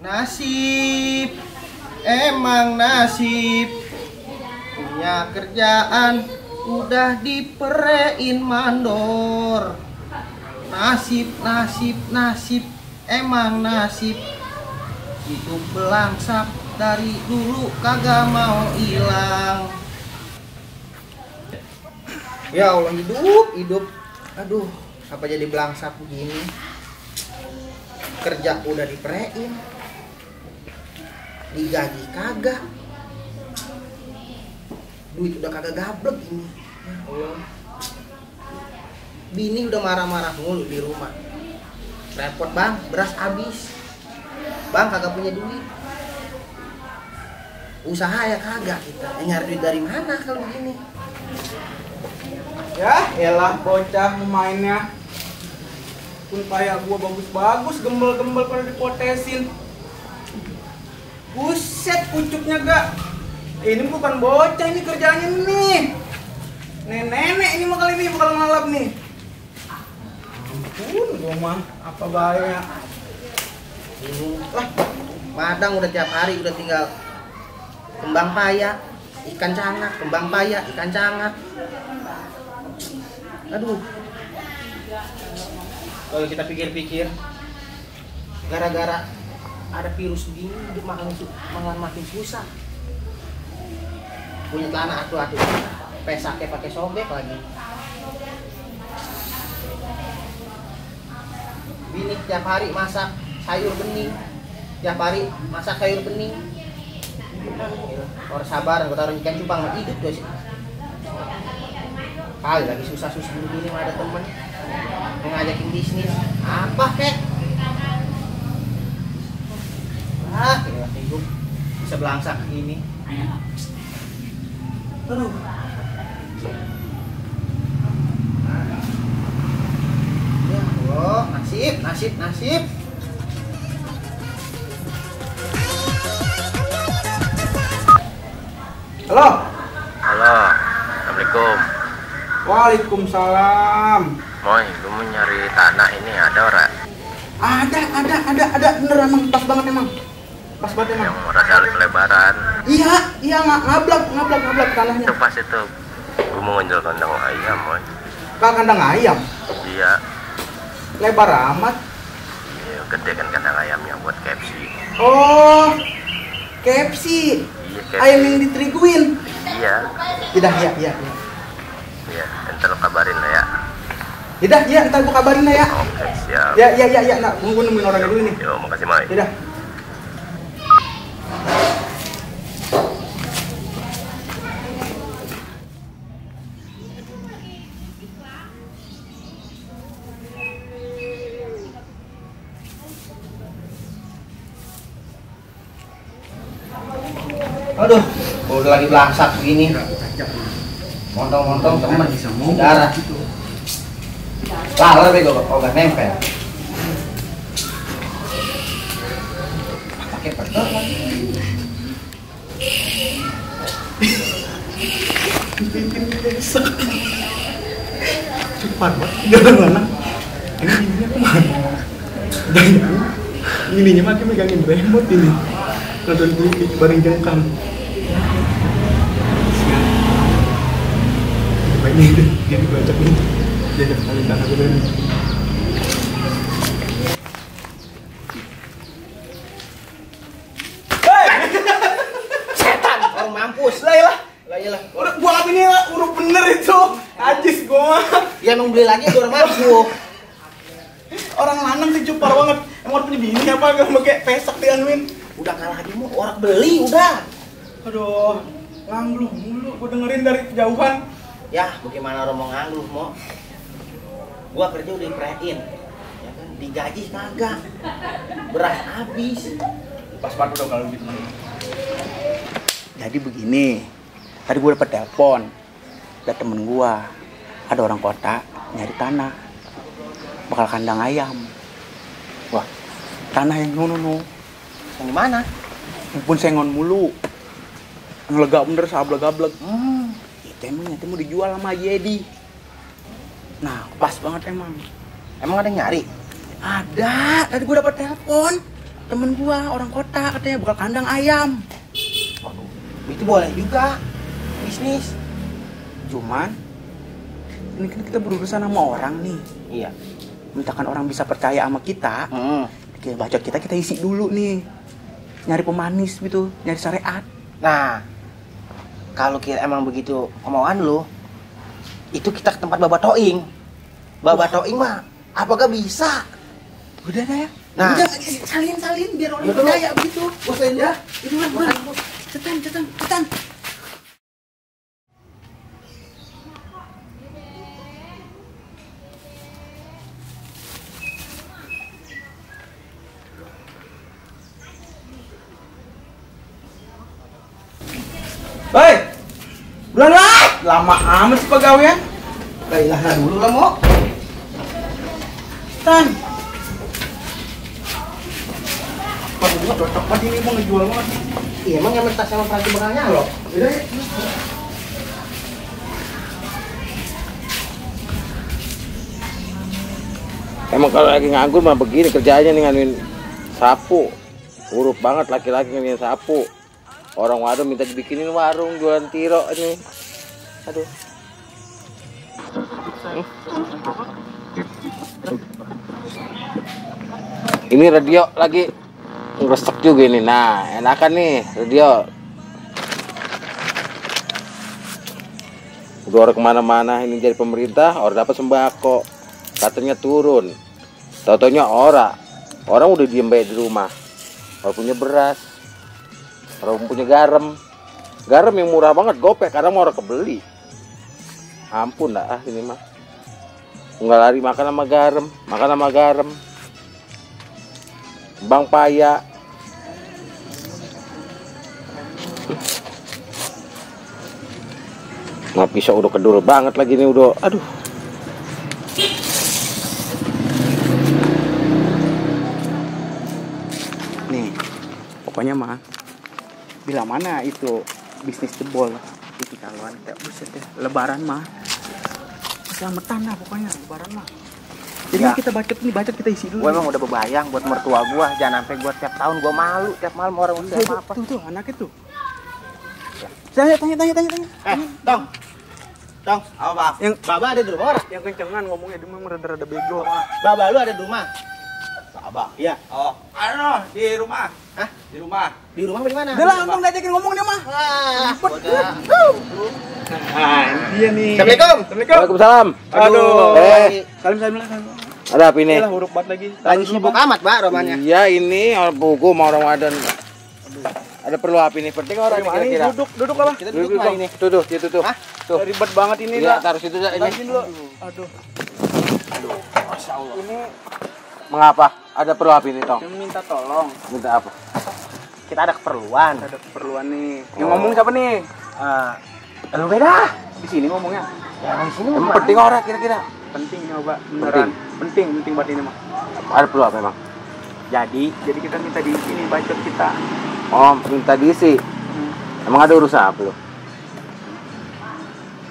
Nasib, emang nasib. Punya kerjaan udah diperein mandor. Nasib, nasib, nasib, emang nasib. Hidup belangsak dari dulu kagak mau hilang. Ya Allah, hidup. Aduh, apa jadi belangsak begini? Kerja udah diperein, digaji kagak, duit udah kagak gablek ini. Ya Allah, bini udah marah-marah mulu di rumah. Repot bang, beras habis, bang kagak punya duit, usaha ya kagak, kita nyari duit dari mana kalau begini? Ya, elah bocah pemainnya. Pun kayak gua bagus-bagus, gembel-gembel pada dipotesin. Buset, pucuknya gak. Ini bukan bocah, ini kerjanya nih. Nenek ini mah kali ini bakal ngalap nih. Ampun, gua mah apa bahaya. Lah, Padang udah tiap hari udah tinggal kembang paya, ikan cangak, kembang paya, ikan cangak. Aduh, kalau kita pikir-pikir, gara-gara ada virus begini, hidup makin susah. Punya tanah atu-atu, pesaknya pakai sobek lagi. Bini tiap hari masak sayur bening, tiap hari masak sayur bening. Orang sabar, gue taruh ikan cupang mah hidup tuh sih. Kali lagi susah-susah begini mah ada temen yang ngajakin bisnis apa kek? Kira hidup bisa belangsak gini. Aduh. Ya Allah, nasib. Halo. Halo, Assalamualaikum. Waalaikumsalam. Moy, lu mau nyari tanah ini ada ora? Ada, bener emang, pas banget emang. Pas banget emang. Yang rada lebaran. Iya, ngablak tanahnya. Itu pas itu. Gua mau ngejual kandang ayam, Moy. Kandang ayam. Iya. Lebar amat. Iya, gede kan kandang ayamnya buat KFC. Oh, KFC. Iya, KFC. Ayam yang diteriguin. Iya. Iya. Iya, entar lu kabarin lah ya. Iya, ntar gua kabarin lah ya. Oke, siap. Ya. Nah, gua nemuin orangnya dulu nih. Yo, makasih, Moy. Yaudah. Aduh, udah lagi belangsak begini. Montong temen, saudara. Laler bego, gak nempel. Pakai pedot lagi. Cepat banget, jalan mana? Ini ininya kemana? Ininya makin megangin remote ini. Nonton TV bareng jengkang. Baiknya itu, dia dibaca nih. Dia ada kali tanah gue ini. Setan, orang mampus. Lah. Lah. Udah gua apa ini lah, udah bener itu. Ajis gua. Ya emang beli lagi orang mabuk. Orang lanang sih cupar banget. Emang punya bini apa gak pakai pesak dianuin. Udah kalah lagi mau orang beli udah. Aduh, ngangluh mulu. Gua dengerin dari kejauhan. Ya, bagaimana orang mau ngangluh mau? Gua kerja udah diperein, ya kan? Digaji kagak, beras habis. Pas banget dong kalau gitu. Jadi begini, tadi gue dapet telepon dari temen gue, ada orang kota nyari tanah, bakal kandang ayam. Wah, tanah yang nono. Yang di mana? Pun sengon mulu, ngelegak bener sablek-gablek. Itu mau dijual sama Yedi. Nah, pas banget emang. Emang ada yang nyari? Ada, tadi gue dapet telepon. temen gua orang kota katanya bakal kandang ayam. Itu boleh juga bisnis. Cuman ini kan kita berurusan sama orang nih. Iya. Misalkan orang bisa percaya sama kita, kayak bacot kita isi dulu nih. Nyari pemanis gitu, nyari syariat. Nah, kalau kira emang begitu kemauan lu, itu kita ke tempat Baba Toing. Baba Toing mah apakah bisa? Udah dah ya. Nah, udah salin biar orang percaya begitu. Bosain ya. Itu kan. Cetan. Hei, bulan lah. Lama amat sih pegawaian. Baiklah dulu lah mau. Tan. Pas gua cocok banget ini mau ngejual banget. Iya, emang yang mentas sama perhati bengalnya loh. Udah ya. Emang kalau lagi nganggur mah begini kerjaannya nih nganuin sapu. Huruf banget laki-laki nganuin sapu. Orang warung minta dibikinin warung jualan tiro ini. Aduh. Ini radio lagi ngeresek juga ini. Nah, enakan nih radio. Udah orang kemana-mana ini jadi pemerintah, orang dapat sembako. Katanya turun. Tau-taunya orang udah diem baik di rumah. Orang punya beras, orang punya garam yang murah banget, gopek. Kadang mau orang kebeli. Ampun dah ini mah. Nggak lari makan sama garam. Bang Paya. Nah, pisau udah kedul banget lagi nih udah. Aduh. Nih, pokoknya mah bila mana itu bisnis jebol itu calon kayak buset deh. Lebaran mah selamatan lah pokoknya lebaran mah. Jadi Ya. kita bacot kita isi dulu. Gue emang udah bebayang buat mertua gue, jangan sampai gue tiap tahun gue malu tiap malam orang udah apa. Tuh anaknya tuh. Tanya. Tong, apa? Yang Baba ada di rumah orang? yang kencengan ngomongnya dia mah rada bego. Baba lu ada di rumah? Abah. Iya. Oh, ano di rumah. Hah? Di rumah. Di rumah di mana? Udah lah, untung diajakin ngomong dia mah. Wah, udah. Nah, dia nih. Assalamualaikum. Waalaikumsalam. Aduh. Salim. Salim. Ada apa ini? Lah huruf banget lagi. Lagi sibuk amat, Pak, romannya. Iya, ini orang buku mau orang wadan. Ada perlu apa ini? Penting orang ini kira-kira. Duduk lah, Bang. Kita duduk mana ini? Tuh, tuh. Hah? Tuh. Ribet banget ini Iya, lah. taruh situ dah ini. Lagi dulu. Aduh. Masya Allah. Ini mengapa? Ada perlu apa ini, Tong? Yang minta tolong. Minta apa? Kita ada keperluan. Ada keperluan nih. Yang ngomong siapa nih? Lu beda. Di sini ngomongnya. Yang di sini Yang mah penting orang kira-kira. Penting nyoba beneran. Penting buat ini mah. Ada perlu apa emang? Jadi kita minta di sini bacot kita. Oh, minta diisi. Emang ada urusan apa lu?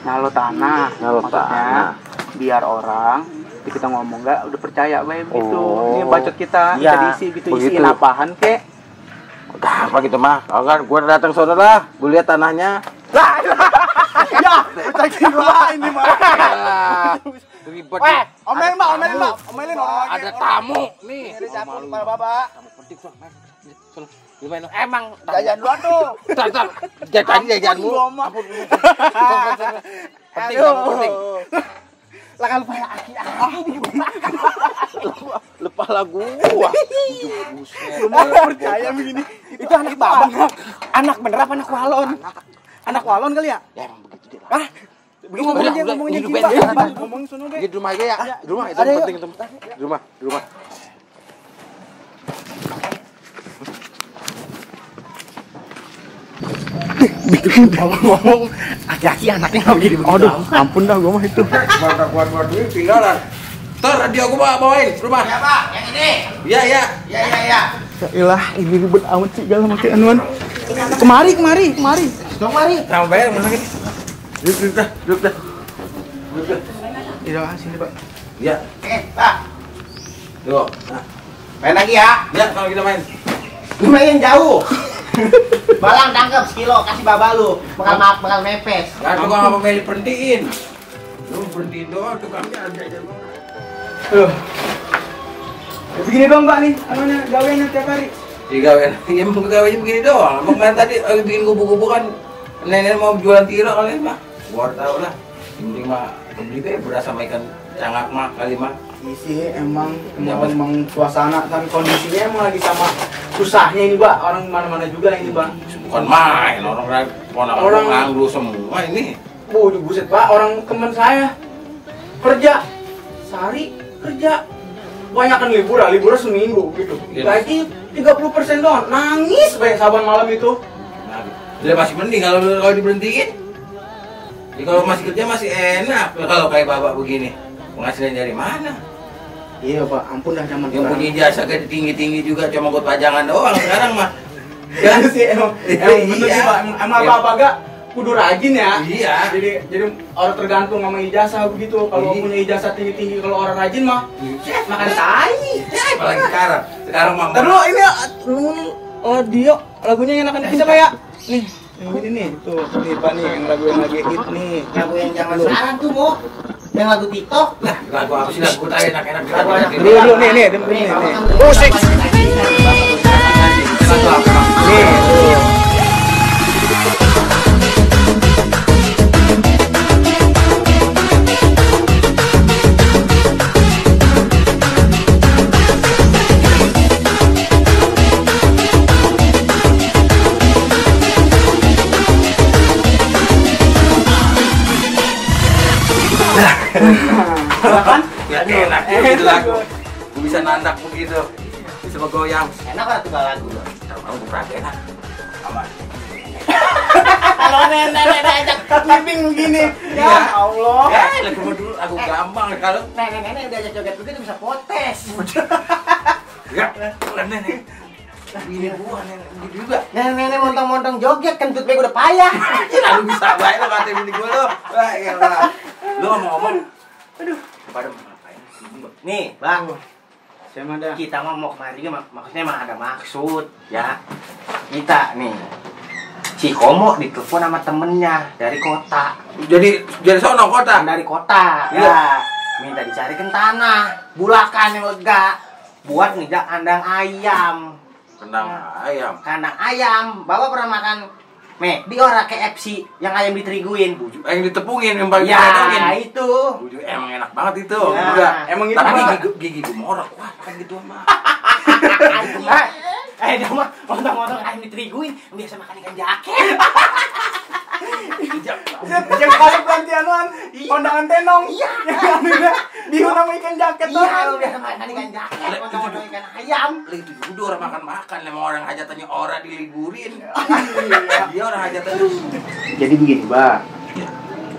Nyalo tanah. Nyalo Maksudnya, tanah. biar orang kita ngomong nggak udah percaya baik gitu. Oh. Ini bacot kita Iya, diisi gitu, begitu. isiin apaan kek? Apa gitu mah? Kalau kan gua datang sono lah, gua lihat tanahnya. Ya, percaya gua ini mah. Ribet. Omelin orang Ada tamu nih. Ini campur kepala Baba. Tamu penting, Bang. Sono. Gimana? Emang jajan dua tuh. Tar. Jajanmu. Ampun. Penting, tamu penting. Lah kalau pala aki-aki Lepas lagu gua. Lu mau percaya begini? itu anak Baba. Anak bener apa anak walon? Anak walon kali ya? Ya emang begitu dia. Hah? Ngomongnya Udah, ngomongnya hidup gila. aja. Ngomong sono deh. Di rumah aja ya. Di rumah itu Ada yuk. penting itu. Di rumah. Ngomong aki-aki anaknya nggak begini begitu. Aduh, ampun dah gua mah itu. Mana gua duit tinggalan. Tar radio gua bawain ke rumah. Ya Pak, yang ini. Iya. Ya. Ya ilah, ini ribet amat sih gala pakai anuan. Kemari. Dong mari. Sama bayar mana lagi? Duduk dah. Iya, sini, Pak. Iya. Pak. Yuk. Nah, Main lagi ya. ya kalau kita main. Lumayan jauh. Balang tangkap sekilo, kasih baba lu. Bakal mepes. Gak ada gua ngapa milih berhentiin. Lu berhentiin doang tukangnya ada aja gua. Aduh. Ya, begini dong Pak nih, namanya gaweannya tiap hari. Di gawean, ya mau gaweannya begini doang. Emang kan tadi bikin kubu-kubu kan nenek mau jualan tiro kali mah. Gua tahu lah. Yang penting mah beli kayak beras sama ikan cangak mah kali mah. Iya sih, emang suasana dan kondisinya emang lagi sama susahnya ini Pak. Orang mana-mana juga ini Pak. Bukan main, orang nganggur semua ini. Buset Pak, orang teman saya kerja sehari kerja kebanyakan liburan seminggu gitu. Gaji 30% doang, nangis banyak saban malam itu. Nah, dia masih mending kalau diberhentiin. Jadi kalau masih kerja masih enak. Kalau kayak bapak begini, penghasilan dari mana? Iya Pak, ampun dah zaman Yang punya jasa gaji tinggi-tinggi juga cuma buat pajangan doang sekarang mah. Ya sih emang bener sih Pak, emang apa gak kudu rajin ya. Iya. Jadi orang tergantung sama ijazah begitu. Kalau Iya. punya ijazah tinggi-tinggi, kalau orang rajin mah makan tai. Apalagi sekarang mah. Terus ini Dio lagunya yang enakan kita kayak nih. Yang ini nih, tuh nih Pak nih yang lagu yang lagi hit nih. Lagu yang zaman sekarang tuh, Mo. Yang lagu TikTok. Nah, lagu apa sih lagu tadi enak-enak. Dulu nih, dengerin nih. Musik. Lagu apa? Nih, tuh. Kan? Ya enak gitu lagu. Gue bisa nandak begitu. Bisa bergoyang. Enak kan tuh lagu lo. Tahu gue pernah enak. Aman. Kalau nenek ajak Living begini. Iya. Ya Allah. Ya, lagu dulu lagu gampang kalau nenek udah ajak joget begitu bisa potes. ya, nenek. Ini gua nenek begitu juga. Nenek montong-montong joget kentut bego udah payah. Lalu bisa baik lo kata bini gua lo. Wah, iyalah. Lu ngomong-ngomong. Aduh, pada mau ngapain sih? Nih, Bang. Saya mah dah. Kita mau kemari maksudnya emang ada maksud ya. Kita nih si Komo ditelepon sama temennya dari kota. Jadi sono kota. Dari kota. Iya. Ya. Minta dicarikan tanah, bulakan yang lega buat ngejak kandang ayam. Kandang Ayam. Bapak pernah makan di orang KFC yang ayam diteriguin. yang ditepungin yang paling Ya, ditepungin. itu. Bujuk emang enak banget itu. Ya. Udah. Emang itu Tapi Pak. gigi gua morok. Wah, kan gitu mah. Dia mah montong-montong ayam diteriguin, biasa makan ikan jaket. Yang kali pelantianuan, kondangan tenong. Iya. Bihun sama ikan jaket tuh. Iya, lu biasa makan ikan jaket, montong-montong ikan ayam. Itu juga orang makan-makan. Emang orang hajatannya orang diliburin. Dia orang hajatannya. Jadi begini, Mbak.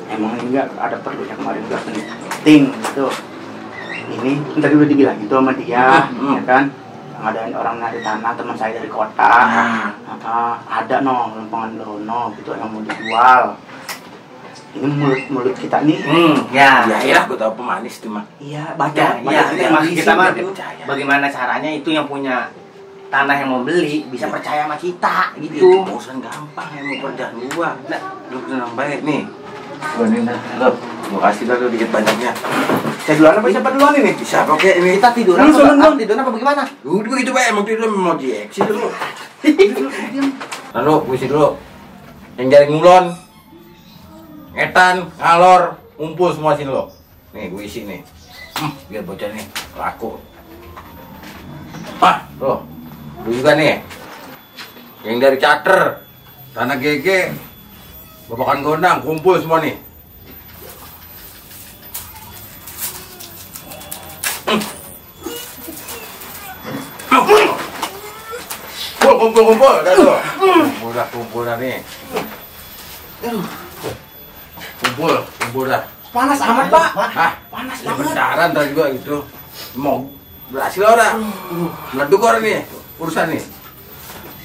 Emang ini enggak ada perlunya kemarin enggak penting gitu. Ini tadi udah dibilang itu sama dia, ya kan? Ngadain orang nyari tanah teman saya dari kota. Ada lempengan lono gitu yang mau dijual. Ini mulut kita nih. Ya. Ya, gua tahu pemanis tuh mah. Iya, Iya, maksud kita mah percaya. bagaimana caranya itu yang punya tanah yang mau beli bisa percaya sama kita Itu gitu. urusan gampang emang kerjaan gua. Nah, lu tenang baik nih. Gua nih dah, gua kasih dah lu dikit banyaknya. Saya duluan apa siapa duluan ini? Bisa pakai ini. Kita tiduran tiduran apa bagaimana? Udah gitu baik, emang tidur mau dieksi dulu. Lalu puisi dulu. Yang jaring ngulon, ngetan, ngalor, ngumpul semua sini lo. Nih gue isi nih. Biar bocah nih laku. Lo, lu juga nih. Yang dari Cater, Tanah GG, Babakan Gondang, kumpul semua nih. Kumpul, dah tuh. Kumpul dah nih. Kumpul dah. Panas amat, Pak. Panas banget. Bendaran tadi juga gitu. Mau berhasil orang. Meleduk orang nih, urusan nih.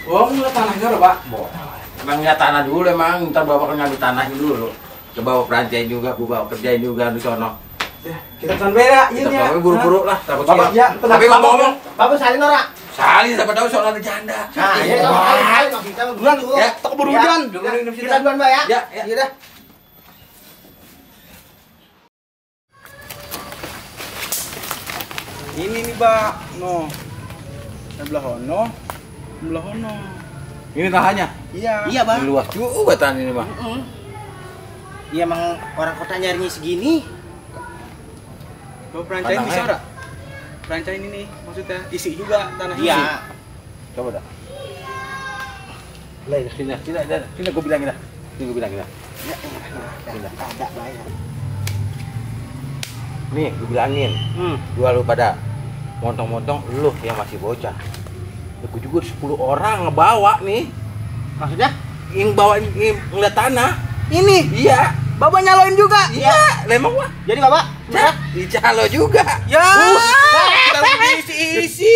Oh, mulai tanahnya udah, Pak. Emang nggak tanah dulu emang, ntar bapak kan ngambil tanahnya dulu. Coba bawa perancain juga, bawa kerjain juga di sono. Kita pesan beda, Kita buru-buru lah, takut Bapak, siap. ya, tenang. Tapi ngomong-ngomong, Bapak salin ora? Salin siapa tahu seorang janda. Nah, Iya, ya, Bang. ayo, kita duluan dulu. Ya, tak keburu hujan. Kita duluan, Mbak ya. Ya, ya. Iya dah. Ini nih, Mbak. No. Sebelah hono. Sebelah hono. Ini tahannya. Iya. Iya, Bang. Ini luas juga tahan ini, Bang. Iya, emang orang kota nyarinya segini. Lo perancain Tanah bisa air. ora? Perancain ini maksudnya isi juga tanah Iya. isi. Coba dah. Lah, sini gua bilangin dah. Sini gua bilangin dah. Ada banyak. Nih, gua bilangin. Dua lu pada montong-montong lu yang masih bocah. Ya, gua juga 10 orang ngebawa nih. Maksudnya? Yang bawa ini ngeliat tanah. Ini Iya. Bapak nyaloin juga. Iya, lemang gua. Jadi Bapak, Di calo juga. Ya. Kita isi-isi.